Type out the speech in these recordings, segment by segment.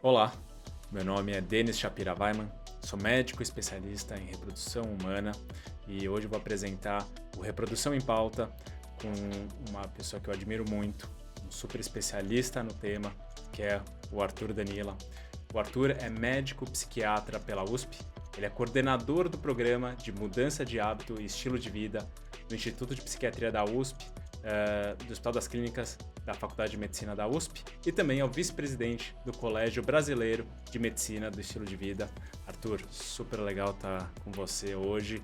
Olá, meu nome é Denis Shapira Weiman, sou médico especialista em reprodução humana e hoje eu vou apresentar o Reprodução em Pauta com uma pessoa que eu admiro muito, um super especialista no tema, que é o Arthur Danila. O Arthur é médico psiquiatra pela USP, ele é coordenador do programa de mudança de hábito e estilo de vida do Instituto de Psiquiatria da USP, do Hospital das Clínicas da Faculdade de Medicina da USP e também é o vice-presidente do Colégio Brasileiro de Medicina do Estilo de Vida. Arthur, super legal estar com você hoje.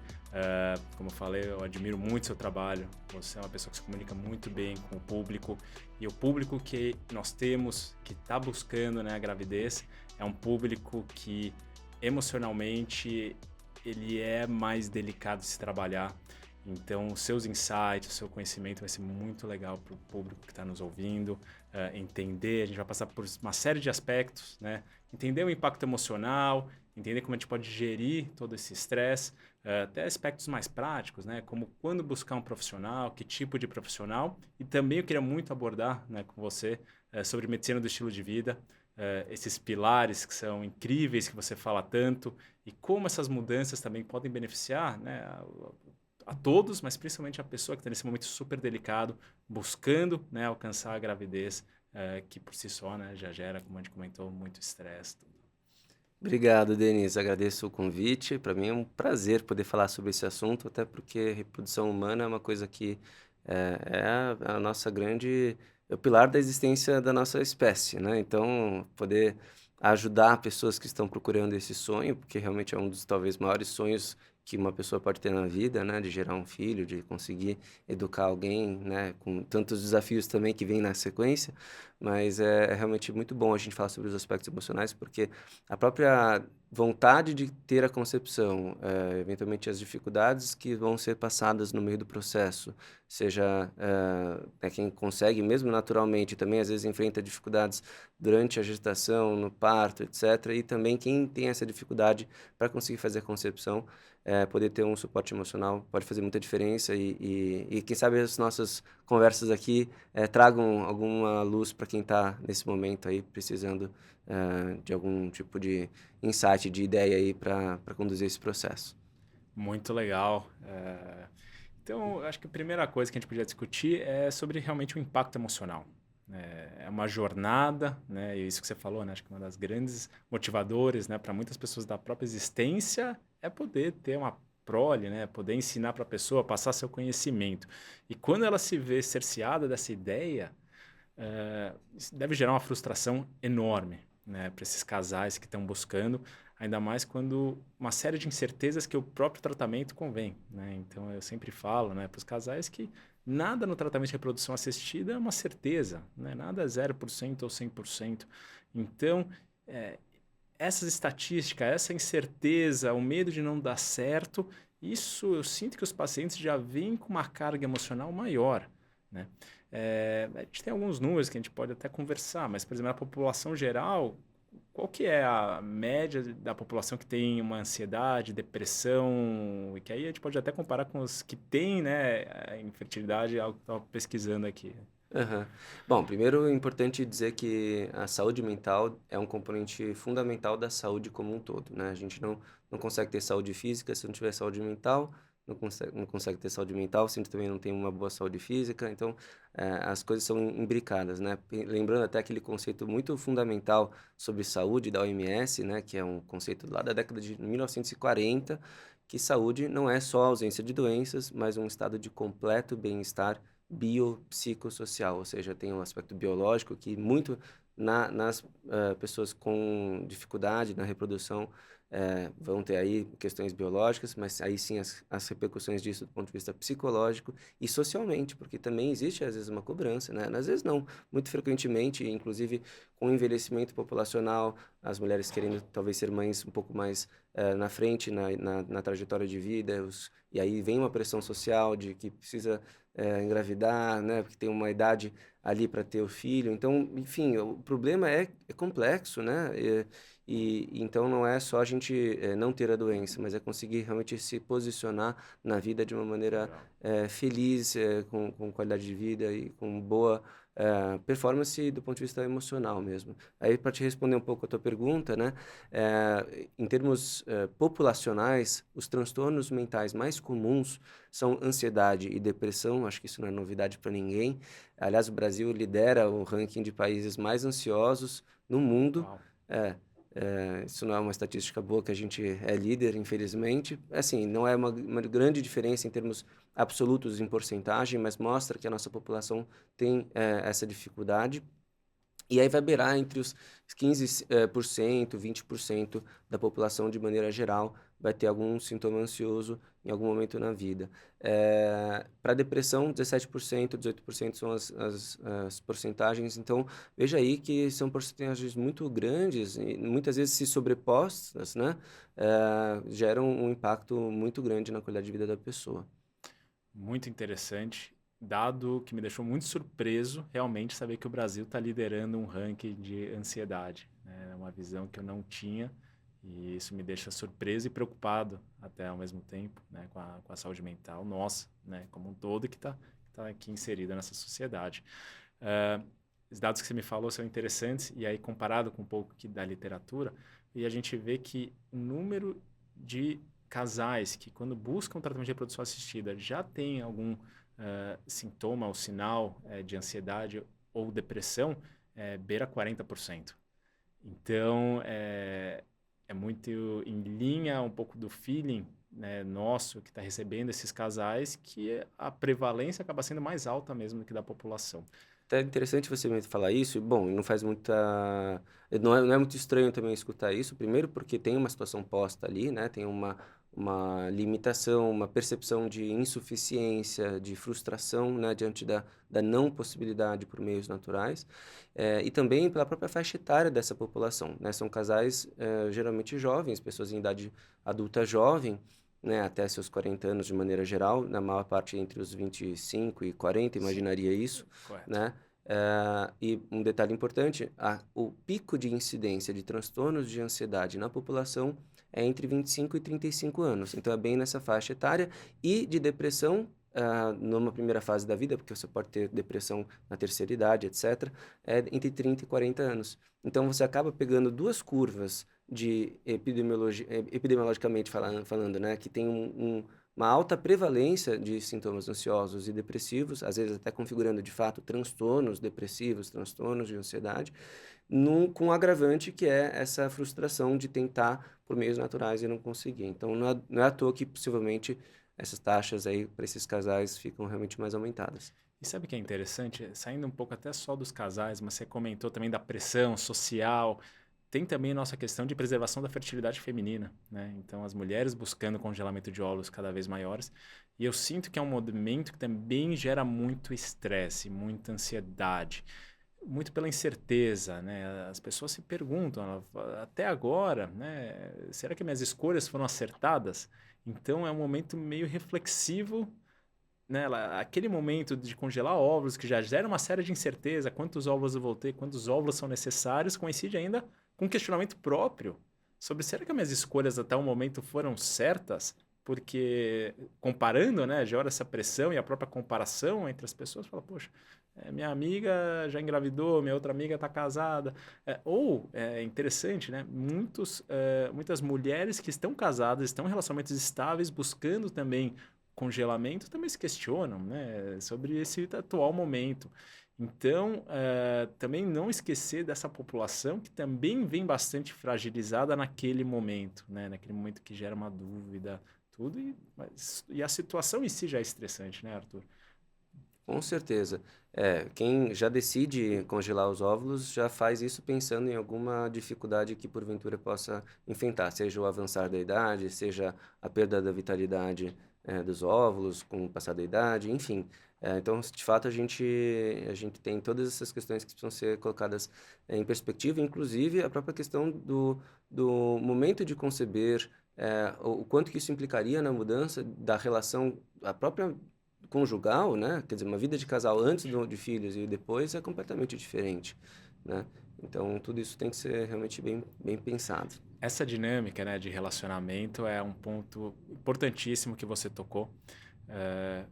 Como eu falei, eu admiro muito seu trabalho. Você é uma pessoa que se comunica muito bem com o público e o público que nós temos, que está buscando, né, a gravidez, é um público que emocionalmente ele é mais delicado de se trabalhar. Então, os seus insights, o seu conhecimento vai ser muito legal para o público que está nos ouvindo, entender. A gente vai passar por uma série de aspectos, né? Entender o impacto emocional, entender como a gente pode gerir todo esse estresse, até aspectos mais práticos, né? Como quando buscar um profissional, que tipo de profissional. E também eu queria muito abordar, né, com você sobre medicina do estilo de vida, esses pilares que são incríveis, que você fala tanto, e como essas mudanças também podem beneficiar, né, a todos, mas principalmente a pessoa que está nesse momento super delicado, buscando, né, alcançar a gravidez, que por si só, né, já gera, como a gente comentou, muito estresse. Obrigado, Denis. Agradeço o convite. Para mim é um prazer poder falar sobre esse assunto, até porque reprodução humana é uma coisa que é a nossa grande, é o pilar da existência da nossa espécie, né? Então, poder ajudar pessoas que estão procurando esse sonho, porque realmente é um dos talvez maiores sonhos que uma pessoa pode ter na vida, né? De gerar um filho, de conseguir educar alguém, né? Com tantos desafios também que vêm na sequência, mas é realmente muito bom a gente falar sobre os aspectos emocionais, porque a própria vontade de ter a concepção, eventualmente as dificuldades que vão ser passadas no meio do processo, seja, quem consegue mesmo naturalmente, também às vezes enfrenta dificuldades durante a gestação, no parto, etc. E também quem tem essa dificuldade para conseguir fazer a concepção, poder ter um suporte emocional pode fazer muita diferença e quem sabe as nossas conversas aqui tragam alguma luz para quem está nesse momento aí precisando de algum tipo de insight, de ideia aí para conduzir esse processo. Muito legal. Então, eu acho que a primeira coisa que a gente podia discutir é sobre realmente o impacto emocional. É uma jornada, né? E isso que você falou, né? Acho que uma das grandes motivadores, né, para muitas pessoas da própria existência é poder ter uma prole, né? Poder ensinar para a pessoa, passar seu conhecimento. E quando ela se vê cerceada dessa ideia, isso deve gerar uma frustração enorme, né, para esses casais que estão buscando, ainda mais quando uma série de incertezas que o próprio tratamento convém, né? Então eu sempre falo, né, para os casais que nada no tratamento de reprodução assistida é uma certeza, né? Nada é 0% ou 100%. Então, é, essas estatísticas, essa incerteza, o medo de não dar certo, isso eu sinto que os pacientes já vêm com uma carga emocional maior, né? A gente tem alguns números que a gente pode até conversar, mas, por exemplo, na população geral, qual que é a média da população que tem uma ansiedade, depressão, e que aí a gente pode até comparar com os que têm, né, a infertilidade, algo que eu estava pesquisando aqui. Aham. Bom, primeiro é importante dizer que a saúde mental é um componente fundamental da saúde como um todo, né? A gente não consegue ter saúde física se não tiver saúde mental, não consegue ter saúde mental se a gente também não tem uma boa saúde física, então as coisas são imbricadas, né? Lembrando até aquele conceito muito fundamental sobre saúde da OMS, né? Que é um conceito lá da década de 1940, que saúde não é só ausência de doenças, mas um estado de completo bem-estar biopsicossocial, ou seja, tem um aspecto biológico que muito nas pessoas com dificuldade na reprodução vão ter aí questões biológicas, mas aí sim as repercussões disso do ponto de vista psicológico e socialmente, porque também existe às vezes uma cobrança, né? Às vezes não, muito frequentemente, inclusive com o envelhecimento populacional, as mulheres querendo talvez ser mães um pouco mais na frente, na trajetória de vida, e aí vem uma pressão social de que precisa engravidar, né? Porque tem uma idade ali para ter o filho. Então, enfim, o problema é complexo, né? E então não é só a gente não ter a doença, mas é conseguir realmente se posicionar na vida de uma maneira Legal. feliz, com qualidade de vida e com boa performance do ponto de vista emocional mesmo. Aí, para te responder um pouco a tua pergunta, né, em termos populacionais, os transtornos mentais mais comuns são ansiedade e depressão. Acho que isso não é novidade para ninguém. Aliás, o Brasil lidera o ranking de países mais ansiosos no mundo. Uau. É, isso não é uma estatística boa, que a gente é líder, infelizmente. Assim, não é uma grande diferença em termos absolutos em porcentagem, mas mostra que a nossa população tem essa dificuldade. E aí vai beirar entre os 15%, 20% da população de maneira geral vai ter algum sintoma ansioso em algum momento na vida. Para depressão, 17%, 18% são as porcentagens. Então, veja aí que são porcentagens muito grandes e muitas vezes se sobrepostas, né? Geram um impacto muito grande na qualidade de vida da pessoa. Muito interessante, dado que me deixou muito surpreso realmente saber que o Brasil está liderando um ranking de ansiedade, né? É uma visão que eu não tinha e isso me deixa surpreso e preocupado até ao mesmo tempo, né? Com a saúde mental nossa, né? Como um todo que tá aqui inserida nessa sociedade. Ah, os dados que você me falou são interessantes e aí comparado com um pouco aqui da literatura, e a gente vê que o número de casais que, quando buscam tratamento de reprodução assistida, já tem algum sintoma ou sinal de ansiedade ou depressão, beira 40%. Então, é muito em linha um pouco do feeling, né, nosso que está recebendo esses casais, que a prevalência acaba sendo mais alta mesmo do que da população. Até interessante você me falar isso. Bom, não faz muita. Não é muito estranho também escutar isso. Primeiro, porque tem uma situação posta ali, né? Tem uma limitação, uma percepção de insuficiência, de frustração, né? Diante da não possibilidade por meios naturais. E também pela própria faixa etária dessa população, né? São casais geralmente jovens, pessoas em idade adulta jovem, né, até seus 40 anos de maneira geral, na maior parte entre os 25 e 40, Sim, imaginaria isso, correto. né? E um detalhe importante, o pico de incidência de transtornos de ansiedade na população é entre 25 e 35 anos. Então, é bem nessa faixa etária. E de depressão, numa primeira fase da vida, porque você pode ter depressão na terceira idade, etc., entre 30 e 40 anos. Então, você acaba pegando duas curvas de epidemiologicamente falando, né, que tem uma alta prevalência de sintomas ansiosos e depressivos, às vezes até configurando de fato transtornos depressivos, transtornos de ansiedade, com um agravante que é essa frustração de tentar por meios naturais e não conseguir. Então não é à toa que possivelmente essas taxas aí para esses casais ficam realmente mais aumentadas. E sabe o que é interessante? Saindo um pouco até só dos casais, mas você comentou também da pressão social. Tem também a nossa questão de preservação da fertilidade feminina, né? Então, as mulheres buscando congelamento de óvulos cada vez maiores. E eu sinto que é um movimento que também gera muito estresse, muita ansiedade, muito pela incerteza, né? As pessoas se perguntam, até agora, né? Será que minhas escolhas foram acertadas? Então, é um momento meio reflexivo, né, aquele momento de congelar óvulos, que já gera uma série de incerteza, quantos óvulos eu vou ter, quantos óvulos são necessários, coincide ainda com um questionamento próprio sobre será que as minhas escolhas até o momento foram certas? Porque comparando, né, gera essa pressão e a própria comparação entre as pessoas, fala, poxa, minha amiga já engravidou, minha outra amiga está casada. É interessante, né? Muitas mulheres que estão casadas, estão em relacionamentos estáveis, buscando também congelamento, também se questionam, né, sobre esse atual momento. Então, também não esquecer dessa população que também vem bastante fragilizada naquele momento, né, naquele momento que gera uma dúvida, tudo, e a situação em si já é estressante, né, Arthur? Com certeza. Quem já decide congelar os óvulos já faz isso pensando em alguma dificuldade que porventura possa enfrentar, seja o avançar da idade, seja a perda da vitalidade, dos óvulos com o passar da idade, enfim. Então, de fato, a gente tem todas essas questões que precisam ser colocadas em perspectiva, inclusive a própria questão do momento de conceber, o quanto que isso implicaria na mudança da relação, a própria conjugal, né? Quer dizer, uma vida de casal antes de filhos e depois é completamente diferente, né? Então, tudo isso tem que ser realmente bem pensado. Essa dinâmica, né, de relacionamento é um ponto importantíssimo que você tocou, eh,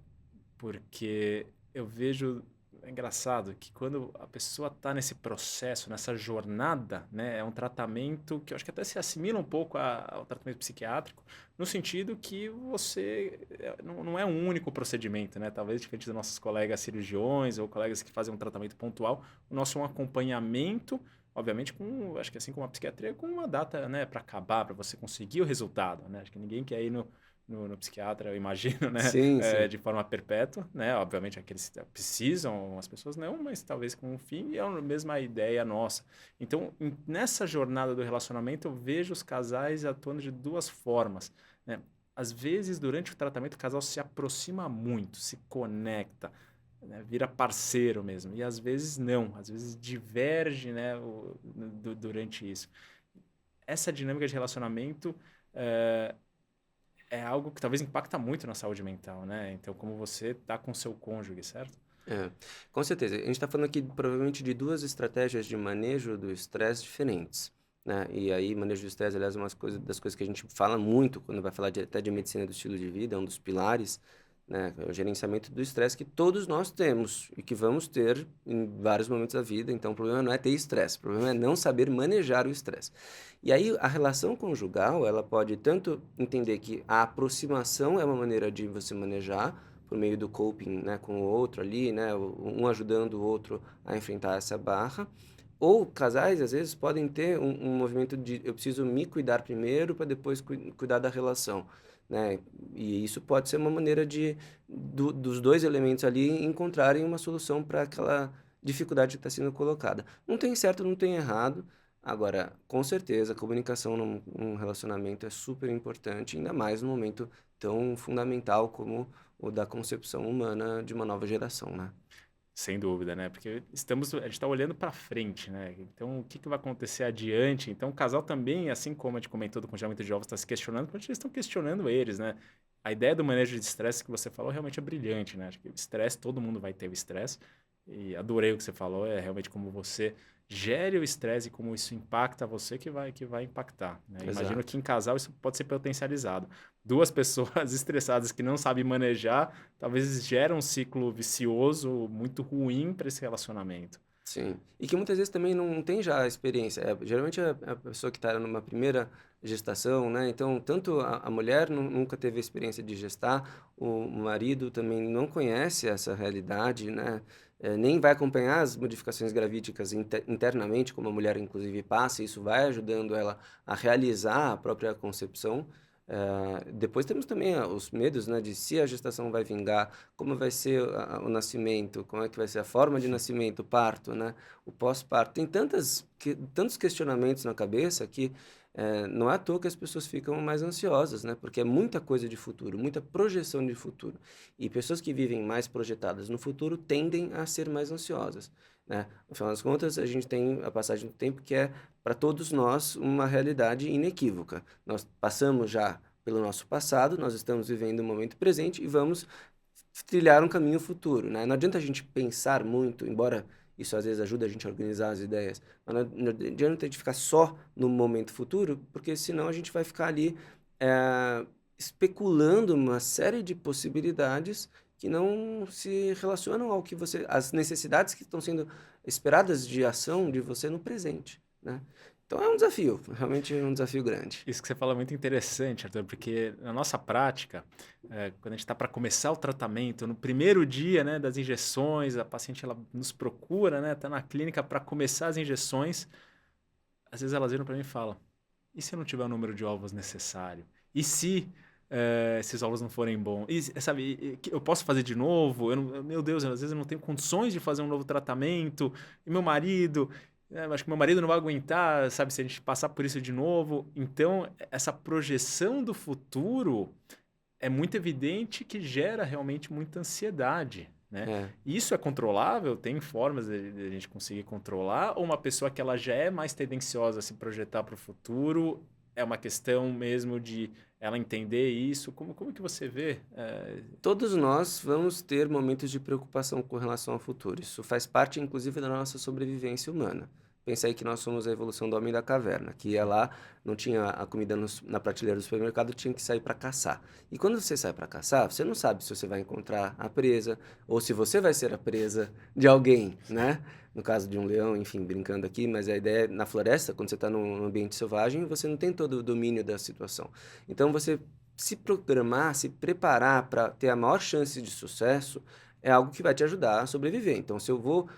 porque eu vejo, é engraçado que quando a pessoa está nesse processo, nessa jornada, né, é um tratamento que eu acho que até se assimila um pouco ao tratamento psiquiátrico, no sentido que você não é um único procedimento, né? Talvez diferente dos nossos colegas cirurgiões ou colegas que fazem um tratamento pontual, o nosso é um acompanhamento. Obviamente, acho que assim como a psiquiatria, com uma data, né, para acabar, para você conseguir o resultado, né? Acho que ninguém quer ir no psiquiatra, eu imagino, né, Sim, sim. de forma perpétua, né? Obviamente, aqueles que precisam, as pessoas não, mas talvez com um fim, e é a mesma ideia nossa. Então, nessa jornada do relacionamento, eu vejo os casais atuando de duas formas, né? Às vezes, durante o tratamento, o casal se aproxima muito, se conecta, né, vira parceiro mesmo. E às vezes não, às vezes diverge, né, durante isso. Essa dinâmica de relacionamento é algo que talvez impacta muito na saúde mental, né? Então, como você está com seu cônjuge, certo? É, com certeza. A gente está falando aqui provavelmente de duas estratégias de manejo do estresse diferentes, né? E aí, manejo do estresse, aliás, é uma das coisas que a gente fala muito quando vai falar até de medicina do estilo de vida, é um dos pilares, né? É o gerenciamento do estresse que todos nós temos e que vamos ter em vários momentos da vida. Então, o problema não é ter estresse, o problema é não saber manejar o estresse. E aí, a relação conjugal, ela pode tanto entender que a aproximação é uma maneira de você manejar, por meio do coping, né, com o outro ali, né, um ajudando o outro a enfrentar essa barra. Ou casais, às vezes, podem ter um movimento de eu preciso me cuidar primeiro para depois cuidar da relação, né? E isso pode ser uma maneira dos dois elementos ali encontrarem uma solução para aquela dificuldade que está sendo colocada. Não tem certo, não tem errado. Agora, com certeza, a comunicação num relacionamento é super importante, ainda mais num momento tão fundamental como o da concepção humana de uma nova geração, né? Sem dúvida, né? Porque a gente está olhando para frente, né? Então, o que vai acontecer adiante? Então, o casal também, assim como a gente comentou do congelamento de ovos, está se questionando, porque eles estão questionando eles, né? A ideia do manejo de estresse que você falou realmente é brilhante, né? Acho que o estresse, todo mundo vai ter o estresse. E adorei o que você falou, é realmente como você gere o estresse e como isso impacta você que vai impactar, né? Imagino Exato. que em casal isso pode ser potencializado. Duas pessoas estressadas que não sabem manejar, talvez gera um ciclo vicioso muito ruim para esse relacionamento. Sim. E que muitas vezes também não tem já a experiência. Geralmente é a pessoa que está numa primeira gestação, né? Então, tanto a mulher nunca teve a experiência de gestar, o marido também não conhece essa realidade, né? Nem vai acompanhar as modificações gravídicas internamente, como a mulher, inclusive, passa, e isso vai ajudando ela a realizar a própria concepção. Depois temos também os medos, né, de se a gestação vai vingar, como vai ser o nascimento, como é que vai ser a forma de nascimento, o parto, né, o pós-parto. Tem tantos questionamentos na cabeça que não é à toa que as pessoas ficam mais ansiosas, né, porque é muita coisa de futuro, muita projeção de futuro. E pessoas que vivem mais projetadas no futuro tendem a ser mais ansiosas, né. No final das contas, a gente tem a passagem do tempo que é, para todos nós, uma realidade inequívoca. Nós passamos já pelo nosso passado, nós estamos vivendo o momento presente e vamos trilhar um caminho futuro, né? Não adianta a gente pensar muito, embora isso às vezes ajude a gente a organizar as ideias, mas não adianta a gente ficar só no momento futuro, porque senão a gente vai ficar ali especulando uma série de possibilidades que não se relacionam ao que as necessidades que estão sendo esperadas de ação de você no presente, né? Então é um desafio, realmente é um desafio grande. Isso que você fala é muito interessante, Arthur, porque na nossa prática, quando a gente está para começar o tratamento, no primeiro dia, né, das injeções, a paciente ela nos procura, né, está na clínica para começar as injeções, às vezes elas viram para mim e falam, e se eu não tiver o número de ovos necessário? E se esses ovos não forem bons? E, sabe, eu posso fazer de novo? Meu Deus, às vezes eu não tenho condições de fazer um novo tratamento, e meu marido... acho que meu marido não vai aguentar, sabe, se a gente passar por isso de novo. Então, essa projeção do futuro é muito evidente que gera realmente muita ansiedade, né? É. Isso é controlável? Tem formas de a gente conseguir controlar? Ou uma pessoa que ela já é mais tendenciosa a se projetar para o futuro, é uma questão mesmo de ela entender isso? Como que você vê? Todos nós vamos ter momentos de preocupação com relação ao futuro. Isso faz parte, inclusive, da nossa sobrevivência humana, Pensa aí que nós somos a evolução do homem da caverna, que ia lá, não tinha a comida na prateleira do supermercado, tinha que sair para caçar. E quando você sai para caçar, você não sabe se você vai encontrar a presa ou se você vai ser a presa de alguém, né? No caso de um leão, enfim, brincando aqui, mas a ideia é, na floresta, quando você está num ambiente selvagem, você não tem todo o domínio da situação. Então, você se programar, se preparar para ter a maior chance de sucesso é algo que vai te ajudar a sobreviver. Então, se eu vou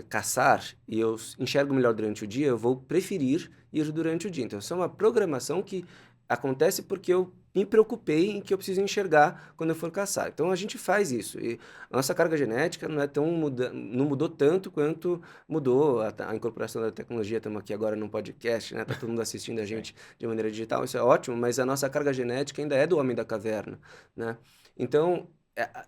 caçar e eu enxergo melhor durante o dia, eu vou preferir ir durante o dia. Então, isso é uma programação que acontece porque eu me preocupei em que eu preciso enxergar quando eu for caçar. Então, a gente faz isso. E a nossa carga genética não é tão não mudou tanto quanto mudou a incorporação da tecnologia. Estamos aqui agora num podcast, né? Tá todo mundo assistindo a gente de maneira digital. Isso é ótimo, mas a nossa carga genética ainda é do homem da caverna, né? Então,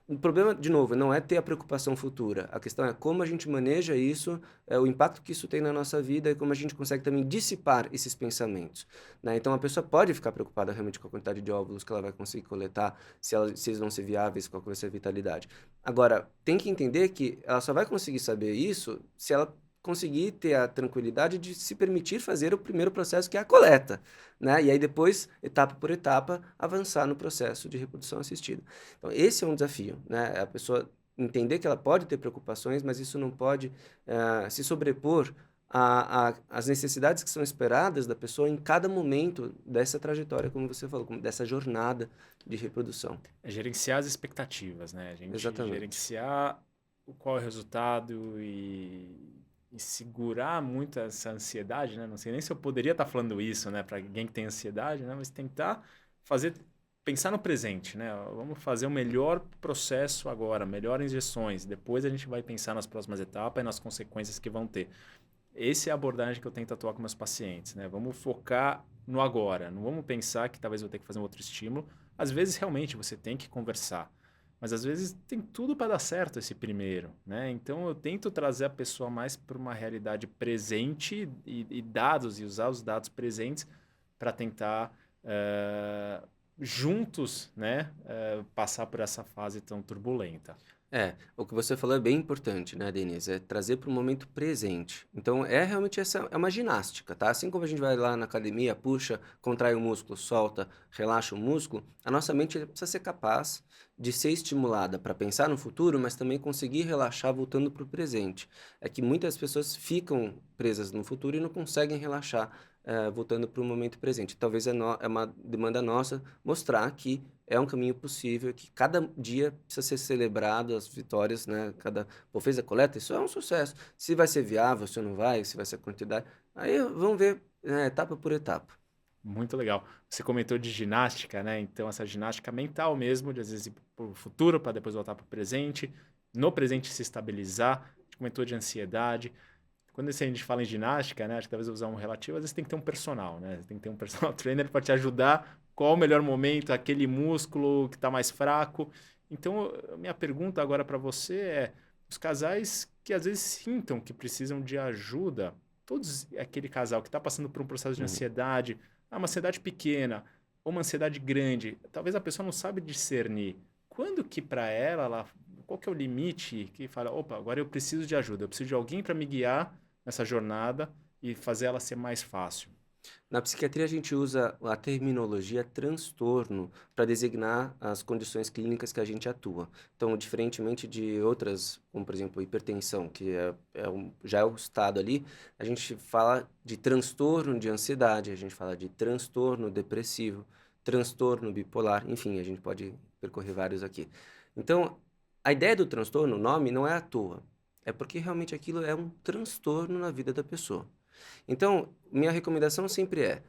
o problema, de novo, não é ter a preocupação futura. A questão é como a gente maneja isso, o impacto que isso tem na nossa vida e como a gente consegue também dissipar esses pensamentos, né? Então, a pessoa pode ficar preocupada realmente com a quantidade de óvulos que ela vai conseguir coletar, se eles vão ser viáveis, qual que vai ser a vitalidade. Agora, tem que entender que ela só vai conseguir saber isso se ela conseguir ter a tranquilidade de se permitir fazer o primeiro processo, que é a coleta, né? E aí depois, etapa por etapa, avançar no processo de reprodução assistida. Então, esse é um desafio, né? A pessoa entender que ela pode ter preocupações, mas isso não pode se sobrepor às necessidades que são esperadas da pessoa em cada momento dessa trajetória, como você falou, dessa jornada de reprodução. É gerenciar as expectativas, né? A gente Exatamente. gerenciar qual é o resultado e segurar muito essa ansiedade, né? Não sei nem se eu poderia estar falando isso, né, para alguém que tem ansiedade, né? Mas tentar pensar no presente, né? Vamos fazer o melhor processo agora, melhores injeções. Depois a gente vai pensar nas próximas etapas e nas consequências que vão ter. Essa é a abordagem que eu tento atuar com meus pacientes, né? Vamos focar no agora. Não vamos pensar que talvez eu vou ter que fazer um outro estímulo. Às vezes, realmente, você tem que conversar. Mas, às vezes, tem tudo para dar certo esse primeiro, né? Então, eu tento trazer a pessoa mais para uma realidade presente e dados, e usar os dados presentes para tentar, juntos, né, passar por essa fase tão turbulenta. O que você falou é bem importante, né, Denise? É trazer para o momento presente. Então, é realmente é uma ginástica, tá? Assim como a gente vai lá na academia, puxa, contrai o músculo, solta, relaxa o músculo, a nossa mente precisa ser capaz de ser estimulada para pensar no futuro, mas também conseguir relaxar voltando para o presente. É que muitas pessoas ficam presas no futuro e não conseguem relaxar, voltando para o momento presente. Talvez é uma demanda nossa mostrar que é um caminho possível, que cada dia precisa ser celebrado, as vitórias, né? Fez a coleta, isso é um sucesso. Se vai ser viável, se não vai, se vai ser quantidade, aí vamos ver, né, etapa por etapa. Muito legal. Você comentou de ginástica, né? Então, essa ginástica mental mesmo, de às vezes ir para o futuro, para depois voltar para o presente. No presente se estabilizar. A gente comentou de ansiedade. Quando a gente fala em ginástica, né? Acho que talvez eu usar um relativo, às vezes tem que ter um personal, né? Tem que ter um personal trainer para te ajudar. Qual o melhor momento, aquele músculo que está mais fraco. Então, minha pergunta agora para você é: os casais que às vezes sintam que precisam de ajuda, todos aquele casal que está passando por um processo de Uhum. ansiedade, uma ansiedade pequena ou uma ansiedade grande, talvez a pessoa não sabe discernir. Quando que para ela, qual que é o limite que fala, opa, agora eu preciso de ajuda, eu preciso de alguém para me guiar nessa jornada e fazer ela ser mais fácil? Na psiquiatria, a gente usa a terminologia transtorno para designar as condições clínicas que a gente atua. Então, diferentemente de outras, como por exemplo, hipertensão, que já é o estado ali, a gente fala de transtorno de ansiedade, a gente fala de transtorno depressivo, transtorno bipolar, enfim, a gente pode percorrer vários aqui. Então, a ideia do transtorno, o nome, não é à toa. É porque realmente aquilo é um transtorno na vida da pessoa. Então, minha recomendação sempre é: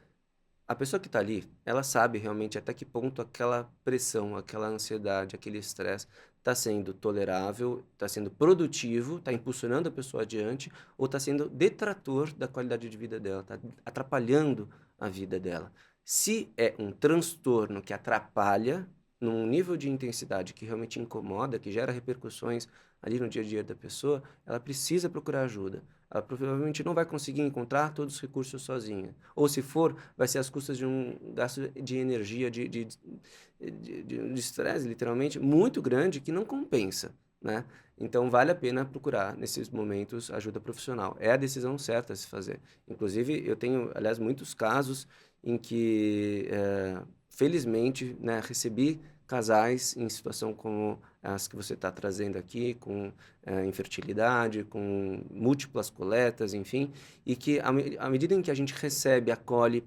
a pessoa que está ali, ela sabe realmente até que ponto aquela pressão, aquela ansiedade, aquele estresse está sendo tolerável, está sendo produtivo, está impulsionando a pessoa adiante, ou está sendo detrator da qualidade de vida dela, está atrapalhando a vida dela. Se é um transtorno que atrapalha, num nível de intensidade que realmente incomoda, que gera repercussões ali no dia a dia da pessoa, ela precisa procurar ajuda. Ela provavelmente não vai conseguir encontrar todos os recursos sozinha. Ou se for, vai ser às custas de um gasto de energia, de estresse, literalmente, muito grande, que não compensa, né? Então, vale a pena procurar, nesses momentos, ajuda profissional. É a decisão certa a se fazer. Inclusive, eu tenho, aliás, muitos casos em que, felizmente, né, recebi casais em situação como as que você está trazendo aqui, com infertilidade, com múltiplas coletas, enfim, e que, à medida em que a gente recebe, acolhe,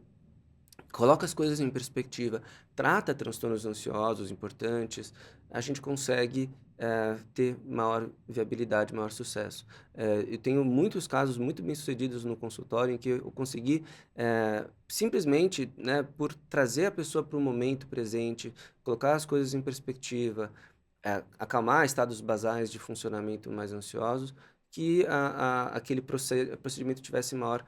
coloca as coisas em perspectiva, trata transtornos ansiosos importantes, a gente consegue ter maior viabilidade, maior sucesso. Eu tenho muitos casos muito bem-sucedidos no consultório em que eu consegui simplesmente, né, por trazer a pessoa para o momento presente, colocar as coisas em perspectiva, acalmar estados basais de funcionamento mais ansiosos, que aquele procedimento tivesse maior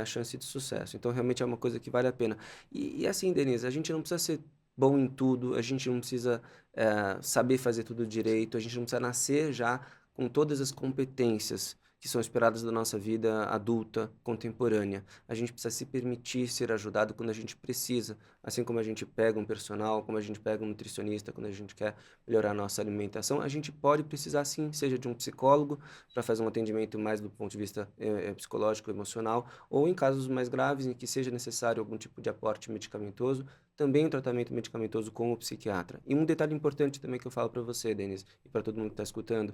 chance de sucesso. Então, realmente é uma coisa que vale a pena. E assim, Denise, a gente não precisa ser bom em tudo, a gente não precisa saber fazer tudo direito, a gente não precisa nascer já com todas as competências que são esperadas da nossa vida adulta, contemporânea. A gente precisa se permitir ser ajudado quando a gente precisa, assim como a gente pega um personal, como a gente pega um nutricionista, quando a gente quer melhorar a nossa alimentação, a gente pode precisar sim, seja de um psicólogo, para fazer um atendimento mais do ponto de vista psicológico, emocional, ou em casos mais graves em que seja necessário algum tipo de aporte medicamentoso, também um tratamento medicamentoso com o psiquiatra. E um detalhe importante também que eu falo para você, Denise, e para todo mundo que está escutando,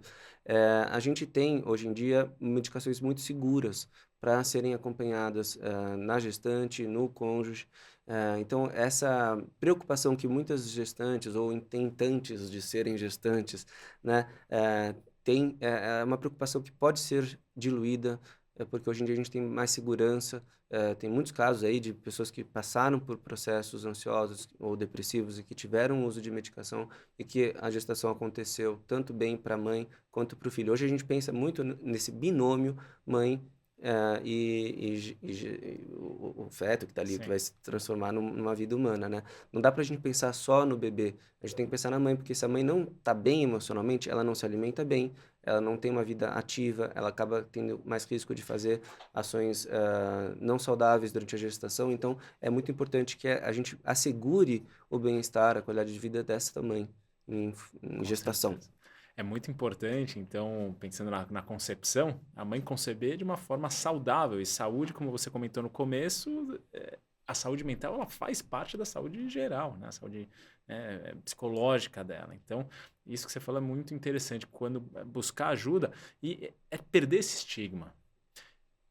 a gente tem, hoje em dia, medicações muito seguras para serem acompanhadas na gestante, no cônjuge. Então, essa preocupação que muitas gestantes ou intentantes de serem gestantes, né, tem, é uma preocupação que pode ser diluída, porque hoje em dia a gente tem mais segurança. Tem muitos casos aí de pessoas que passaram por processos ansiosos ou depressivos e que tiveram uso de medicação e que a gestação aconteceu tanto bem para a mãe quanto para o filho. Hoje a gente pensa muito nesse binômio mãe e o feto que está ali, que Sim. vai se transformar numa vida humana, né? Não dá para a gente pensar só no bebê, a gente tem que pensar na mãe, porque se a mãe não está bem emocionalmente, ela não se alimenta bem, ela não tem uma vida ativa, ela acaba tendo mais risco de fazer ações não saudáveis durante a gestação. Então, é muito importante que a gente assegure o bem-estar, a qualidade de vida dessa mãe em Com gestação. certeza. É muito importante, então, pensando na concepção, a mãe conceber de uma forma saudável. E saúde, como você comentou no começo, a saúde mental ela faz parte da saúde geral, né? A saúde psicológica dela. Então, isso que você falou é muito interessante. Quando buscar ajuda e é perder esse estigma.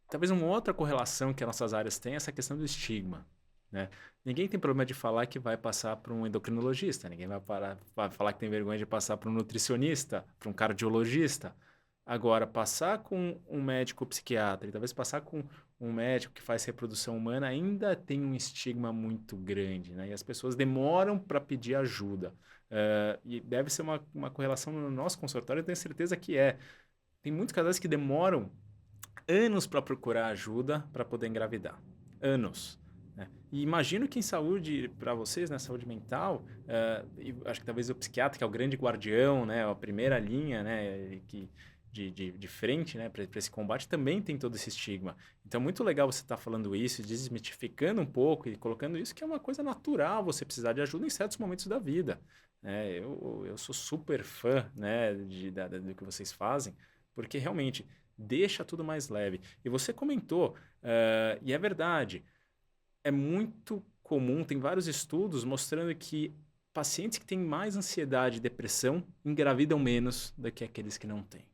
Talvez uma outra correlação que as nossas áreas têm é essa questão do estigma, né? Ninguém tem problema de falar que vai passar para um endocrinologista, ninguém vai falar que tem vergonha de passar para um nutricionista, para um cardiologista. Agora, passar com um médico psiquiatra e talvez passar com um médico que faz reprodução humana ainda tem um estigma muito grande, né? E as pessoas demoram para pedir ajuda. E deve ser uma correlação no nosso consultório, eu tenho certeza que é. Tem muitos casais que demoram anos para procurar ajuda para poder engravidar. Anos. Né? E imagino que em saúde, para vocês, né, saúde mental, acho que talvez o psiquiatra, que é o grande guardião, né, a primeira linha, né, de frente, né, para esse combate, também tem todo esse estigma. Então, muito legal você estar falando isso, desmistificando um pouco e colocando isso, que é uma coisa natural você precisar de ajuda em certos momentos da vida. Eu sou super fã, né, do que vocês fazem, porque realmente deixa tudo mais leve. E você comentou, e é verdade, é muito comum, tem vários estudos mostrando que pacientes que têm mais ansiedade e depressão engravidam menos do que aqueles que não têm.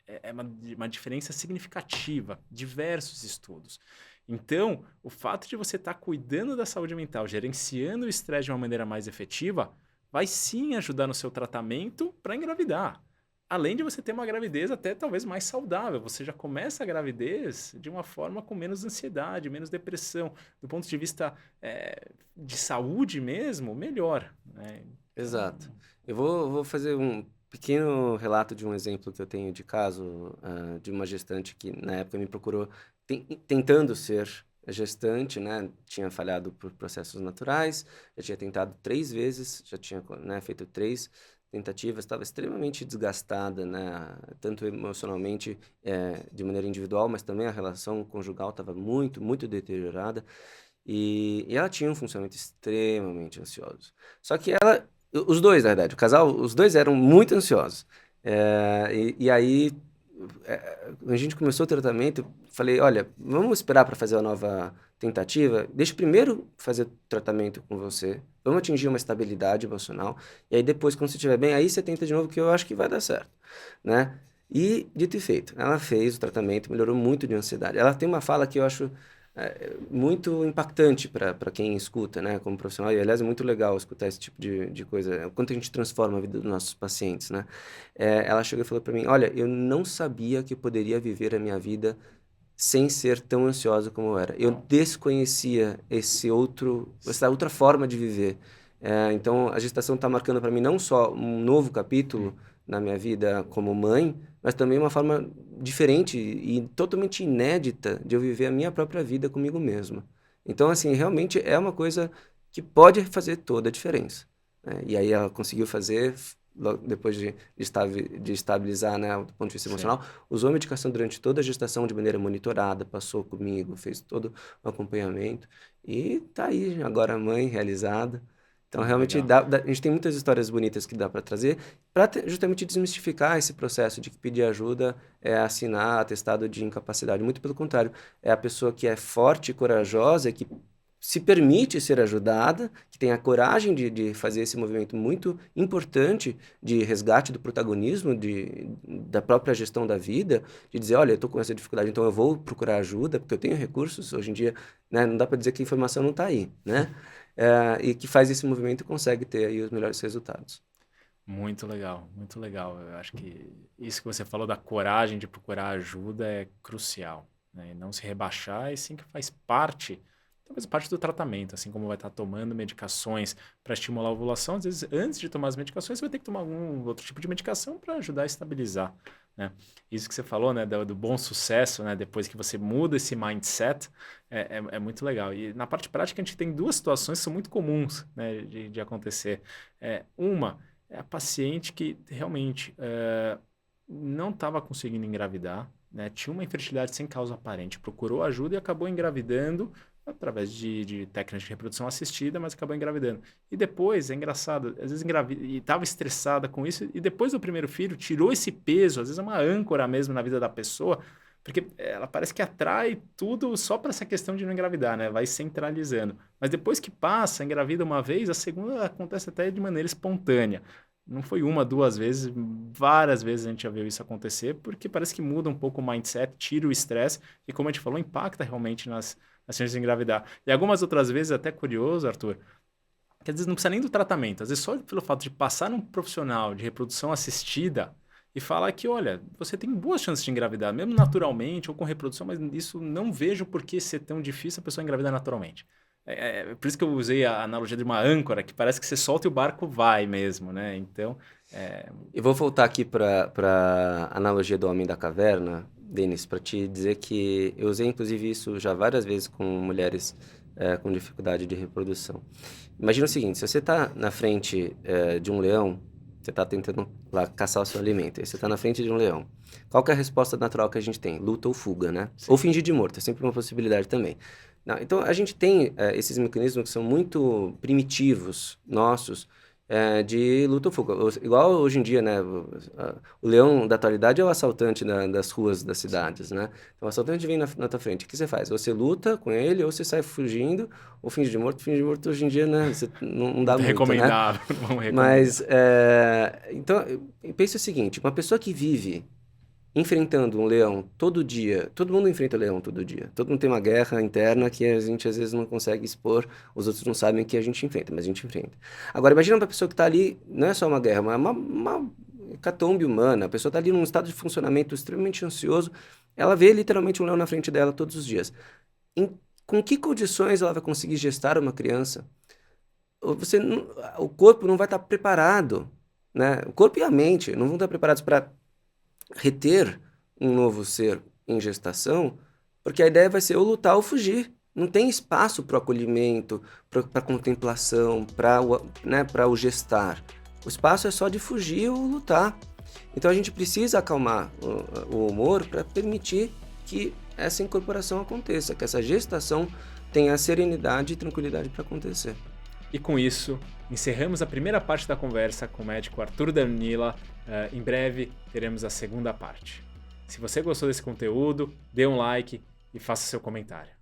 É uma diferença significativa, diversos estudos. Então, o fato de você estar cuidando da saúde mental, gerenciando o estresse de uma maneira mais efetiva, vai sim ajudar no seu tratamento para engravidar. Além de você ter uma gravidez até talvez mais saudável, você já começa a gravidez de uma forma com menos ansiedade, menos depressão. Do ponto de vista de saúde mesmo, melhor. Né? Então, Exato. Eu vou fazer um pequeno relato de um exemplo que eu tenho de caso de uma gestante que na época me procurou tentando ser gestante, né? Tinha falhado por processos naturais, já tinha tentado 3 vezes, já tinha, né, feito 3 tentativas, estava extremamente desgastada, né? Tanto emocionalmente, de maneira individual, mas também a relação conjugal estava muito, muito deteriorada. E ela tinha um funcionamento extremamente ansioso. Só que os dois, na verdade, o casal, os dois eram muito ansiosos. E aí, a gente começou o tratamento, eu falei, olha, vamos esperar para fazer a nova tentativa? Deixa eu primeiro fazer o tratamento com você, vamos atingir uma estabilidade emocional, e aí depois, quando você estiver bem, aí você tenta de novo, que eu acho que vai dar certo, né? E, dito e feito, ela fez o tratamento, melhorou muito de ansiedade. Ela tem uma fala que eu acho muito impactante para quem escuta, né, como profissional, e aliás é muito legal escutar esse tipo de coisa, o quanto a gente transforma a vida dos nossos pacientes, né? Ela chegou e falou para mim, olha, eu não sabia que eu poderia viver a minha vida sem ser tão ansiosa como eu era. Eu desconhecia essa outra forma de viver. Então, a gestação está marcando para mim não só um novo capítulo na minha vida como mãe, mas também uma forma diferente e totalmente inédita de eu viver a minha própria vida comigo mesma. Então, assim, realmente é uma coisa que pode fazer toda a diferença, né? E aí ela conseguiu fazer, depois de estabilizar, né, do ponto de vista Sim. emocional, usou a medicação durante toda a gestação de maneira monitorada, passou comigo, fez todo o acompanhamento e tá aí agora mãe realizada. Então, realmente, Legal. a gente tem muitas histórias bonitas que dá para trazer para justamente desmistificar esse processo de que pedir ajuda é assinar atestado de incapacidade. Muito pelo contrário, é a pessoa que é forte e corajosa, que se permite ser ajudada, que tem a coragem de fazer esse movimento muito importante de resgate do protagonismo da própria gestão da vida, de dizer, olha, eu estou com essa dificuldade, então eu vou procurar ajuda, porque eu tenho recursos. Hoje em dia, né, não dá para dizer que a informação não está aí, né? E que faz esse movimento e consegue ter aí os melhores resultados. Muito legal, muito legal. Eu acho que isso que você falou da coragem de procurar ajuda é crucial, né? E não se rebaixar, e sim que faz parte, talvez parte do tratamento, assim como vai estar tomando medicações para estimular a ovulação, às vezes antes de tomar as medicações, você vai ter que tomar algum outro tipo de medicação para ajudar a estabilizar, né? Isso que você falou, né, do bom sucesso, né, depois que você muda esse mindset, é muito legal. E na parte prática, a gente tem duas situações que são muito comuns, né, de acontecer. Uma é a paciente que realmente não estava conseguindo engravidar, né? Tinha uma infertilidade sem causa aparente, procurou ajuda e acabou engravidando através de técnicas de reprodução assistida, mas acabou engravidando. E depois, é engraçado, às vezes engravida e estava estressada com isso, e depois do primeiro filho tirou esse peso, às vezes é uma âncora mesmo na vida da pessoa, porque ela parece que atrai tudo só para essa questão de não engravidar, né? Vai centralizando. Mas depois que passa, engravida uma vez, a segunda acontece até de maneira espontânea. Não foi uma, duas vezes, várias vezes a gente já viu isso acontecer, porque parece que muda um pouco o mindset, tira o estresse, e como a gente falou, impacta realmente nas chances de engravidar. E algumas outras vezes, até curioso, Arthur, que às vezes não precisa nem do tratamento, às vezes só pelo fato de passar num profissional de reprodução assistida e falar que, olha, você tem boas chances de engravidar, mesmo naturalmente ou com reprodução, mas isso não vejo por que ser tão difícil a pessoa engravidar naturalmente. Por isso que eu usei a analogia de uma âncora, que parece que você solta e o barco vai mesmo, né? Então, E vou voltar aqui para a analogia do homem da caverna, Denis, para te dizer que eu usei inclusive isso já várias vezes com mulheres com dificuldade de reprodução. Imagina o seguinte, se você está na frente de um leão, você está tentando lá caçar o seu alimento, aí você está na frente de um leão. Qual que é a resposta natural que a gente tem? Luta ou fuga, né? sim. Ou fingir de morto, é sempre uma possibilidade também. Não, então, a gente tem esses mecanismos que são muito primitivos, nossos, de luta ou fuga. Igual hoje em dia, né? O leão da atualidade é o assaltante das ruas das cidades, né? Então, o assaltante vem na tua frente. O que você faz? Ou você luta com ele, ou você sai fugindo, ou finge de morto. Finge de morto hoje em dia, né? Não dá Muito muito, né? recomendável, não vamos recomendar. Mas, então, pensa o seguinte, uma pessoa que vive enfrentando um leão todo dia, todo mundo enfrenta leão todo dia, todo mundo tem uma guerra interna que a gente às vezes não consegue expor, os outros não sabem que a gente enfrenta, mas a gente enfrenta. Agora, imagina uma pessoa que está ali, não é só uma guerra, mas é uma hecatombe humana, a pessoa está ali num estado de funcionamento extremamente ansioso, ela vê literalmente um leão na frente dela todos os dias. Com que condições ela vai conseguir gestar uma criança? O corpo não vai estar preparado, né? O corpo e a mente não vão estar preparados para reter um novo ser em gestação, porque a ideia vai ser ou lutar ou fugir. Não tem espaço para o acolhimento, para a contemplação, para o gestar. O espaço é só de fugir ou lutar. Então a gente precisa acalmar o humor para permitir que essa incorporação aconteça, que essa gestação tenha serenidade e tranquilidade para acontecer. E com isso, encerramos a primeira parte da conversa com o médico Arthur Danila. Em breve teremos a segunda parte. Se você gostou desse conteúdo, dê um like e faça seu comentário.